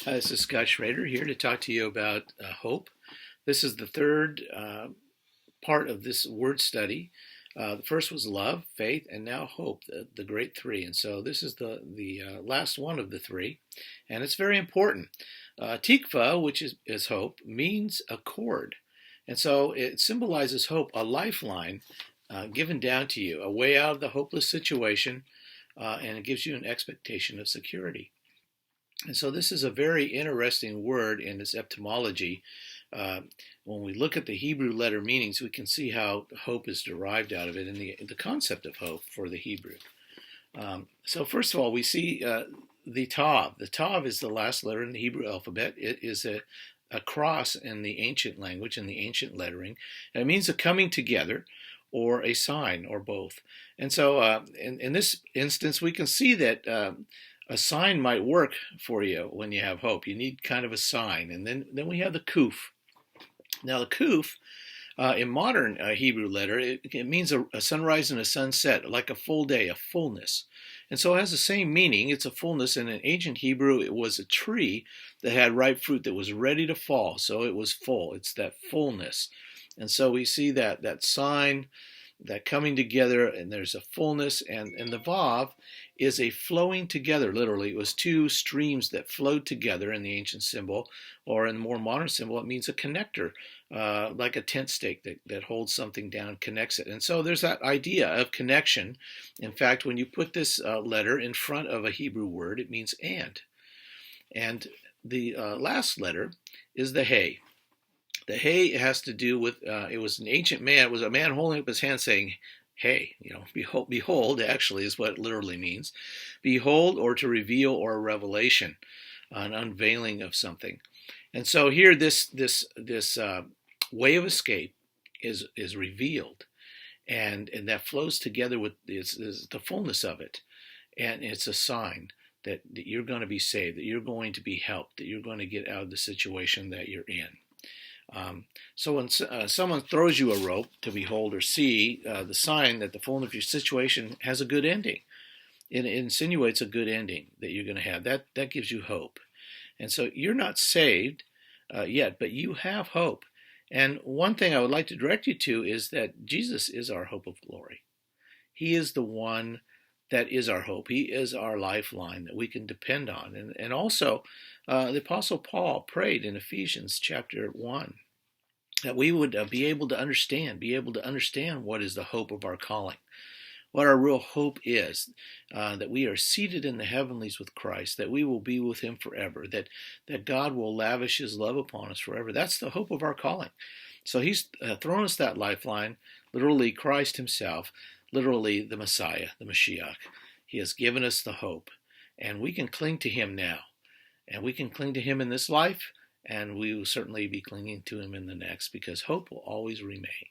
This is Scott Schrader here to talk to you about hope. This is the third part of this word study. The first was love, faith, and now hope, the great three. And so this is the last one of the three, and it's very important. Tikva, which is hope, means a cord. And so it symbolizes hope, a lifeline given down to you, a way out of the hopeless situation, and it gives you an expectation of security. And so this is a very interesting word in its etymology. When we look at the Hebrew letter meanings, we can see how hope is derived out of it in the concept of hope for the Hebrew. So first of all, we see the Tav. The Tav is the last letter in the Hebrew alphabet. It is a cross in the ancient language, in the ancient lettering. And it means a coming together or a sign or both. And so in this instance, we can see that a sign might work for you when you have hope. You need kind of a sign. And then we have the kuf. Now the kuf, in modern Hebrew letter, it means a sunrise and a sunset, like a full day, a fullness. And so it has the same meaning. It's a fullness. And in ancient Hebrew, it was a tree that had ripe fruit that was ready to fall. So it was full. It's that fullness. And so we see that sign, that coming together, and there's a fullness, and the Vav is a flowing together, literally. It was two streams that flowed together in the ancient symbol, or in the more modern symbol, it means a connector, like a tent stake that holds something down, connects it. And so there's that idea of connection. In fact, when you put this letter in front of a Hebrew word, it means and. And the last letter is the Hey. The hey has to do with, it was an ancient man, it was a man holding up his hand saying, hey, behold, actually is what it literally means. Behold, or to reveal, or a revelation, an unveiling of something. And so here this way of escape is revealed, and that flows together with is the fullness of it. And it's a sign that you're going to be saved, that you're going to be helped, that you're going to get out of the situation that you're in. So when someone throws you a rope to behold or see, the sign that the fullness of your situation has a good ending. It insinuates a good ending that you're going to have. That gives you hope. And so you're not saved yet, but you have hope. And one thing I would like to direct you to is that Jesus is our hope of glory. He is the one that is our hope. He is our lifeline that we can depend on. And also, the Apostle Paul prayed in Ephesians chapter 1 that we would be able to understand what is the hope of our calling, what our real hope is, that we are seated in the heavenlies with Christ, that we will be with him forever, that God will lavish his love upon us forever. That's the hope of our calling. So he's thrown us that lifeline, literally Christ himself, literally the Messiah, the Mashiach. He has given us the hope, and we can cling to him now. And we can cling to him in this life, and we will certainly be clinging to him in the next, because hope will always remain.